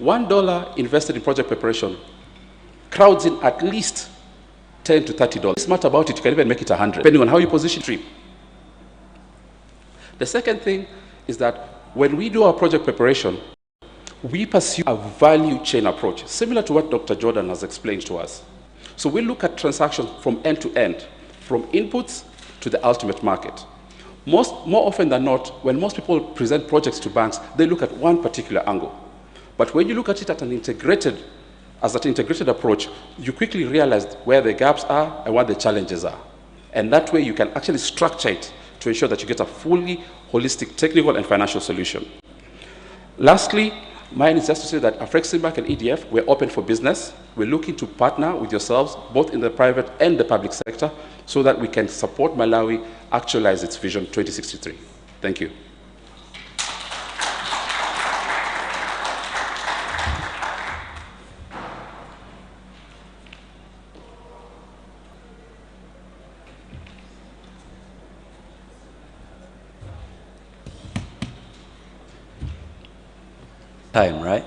$1 invested in project preparation crowds in at least $10 to $30. Smart about it, you can even make it 100, depending on how you position the stream. The second thing is that when we do our project preparation, we pursue a value chain approach, similar to what Dr. Jordan has explained to us. So we look at transactions from end to end, from inputs to the ultimate market. More often than not, when most people present projects to banks, they look at one particular angle. But when you look at it as an integrated approach, you quickly realize where the gaps are and what the challenges are. And that way you can actually structure it to ensure that you get a fully holistic technical and financial solution. Lastly, mine is just to say that Afreximbank and EDF, we're open for business. We're looking to partner with yourselves, both in the private and the public sector, so that we can support Malawi actualize its Vision 2063. Thank you. Time, right?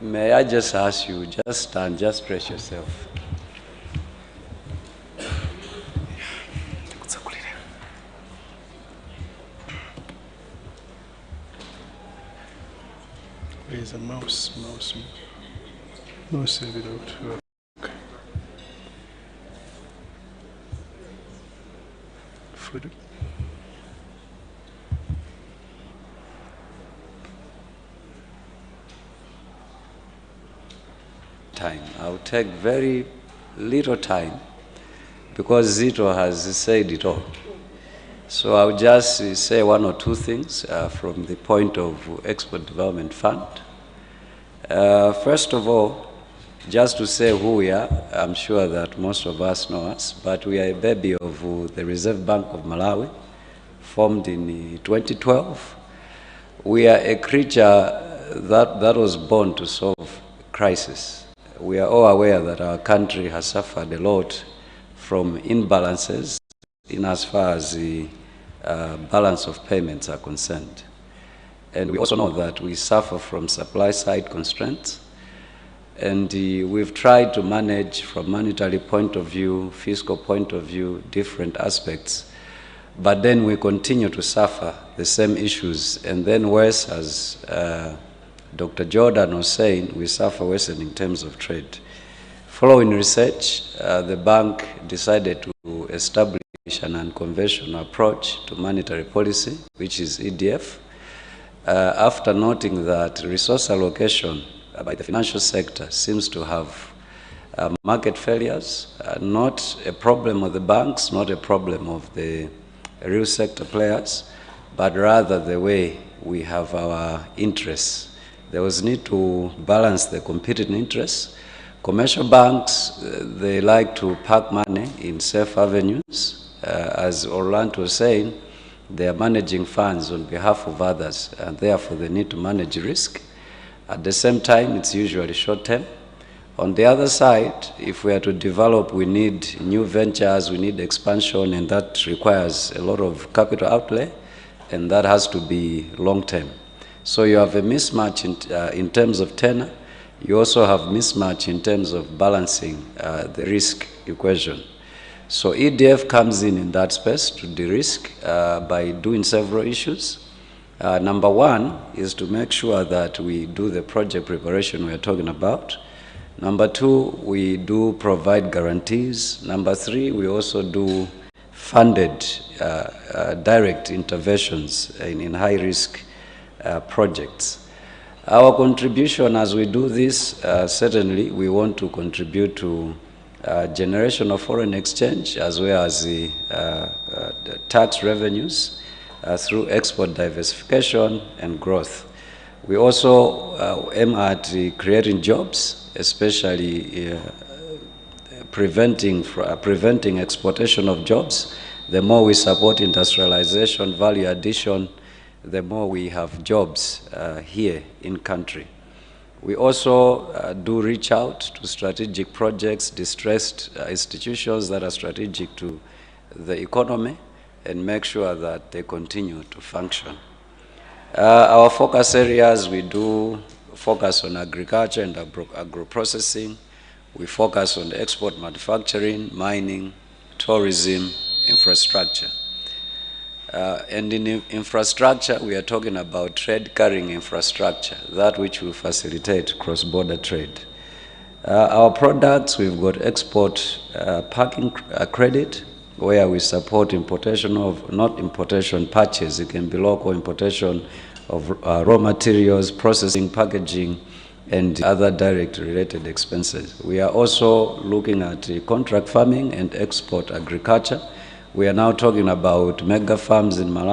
May I just ask you, just stand, just stretch yourself. Where's a mouse? Save it out. Okay. Flip it. Time. I'll take very little time because Zito has said it all. So I'll just say one or two things from the point of Export Development Fund. First of all, just to say who we are, I'm sure that most of us know us, but we are a baby of the Reserve Bank of Malawi, formed in 2012. We are a creature that was born to solve crisis. We are all aware that our country has suffered a lot from imbalances in as far as the balance of payments are concerned. And we also know that we suffer from supply side constraints. And we've tried to manage from monetary point of view, fiscal point of view, different aspects. But then we continue to suffer the same issues. And then worse, as Dr. Jordan was saying, we suffer worse in terms of trade. Following research, the bank decided to establish an unconventional approach to monetary policy, which is EDF, after noting that resource allocation by the financial sector seems to have market failures, not a problem of the banks, not a problem of the real sector players, but rather the way we have our interests. There was need to balance the competing interests. Commercial banks, they like to park money in safe avenues. As Orlando was saying, they are managing funds on behalf of others, and therefore they need to manage risk. At the same time, it's usually short-term. On the other side, if we are to develop, we need new ventures, we need expansion, and that requires a lot of capital outlay, and that has to be long-term. So you have a mismatch in terms of tenor. You also have mismatch in terms of balancing the risk equation. So EDF comes in that space to de-risk by doing several issues. Number one is to make sure that we do the project preparation we are talking about. Number two, we do provide guarantees. Number three, we also do funded direct interventions in high-risk projects. Our contribution as we do this, certainly we want to contribute to generation of foreign exchange as well as the tax revenues through export diversification and growth. We also aim at creating jobs, especially preventing exportation of jobs. The more we support industrialization, value addition, the more we have jobs here in country. We also do reach out to strategic projects, distressed institutions that are strategic to the economy, and make sure that they continue to function. Our focus areas, we do focus on agriculture and agro-processing. We focus on export manufacturing, mining, tourism, infrastructure. And in infrastructure, we are talking about trade carrying infrastructure, that which will facilitate cross-border trade. Our products, we've got export parking credit, where we support importation of, not importation, purchase. It can be local importation of raw materials, processing, packaging, and other direct related expenses. We are also looking at contract farming and export agriculture. We are now talking about mega farms in Malawi.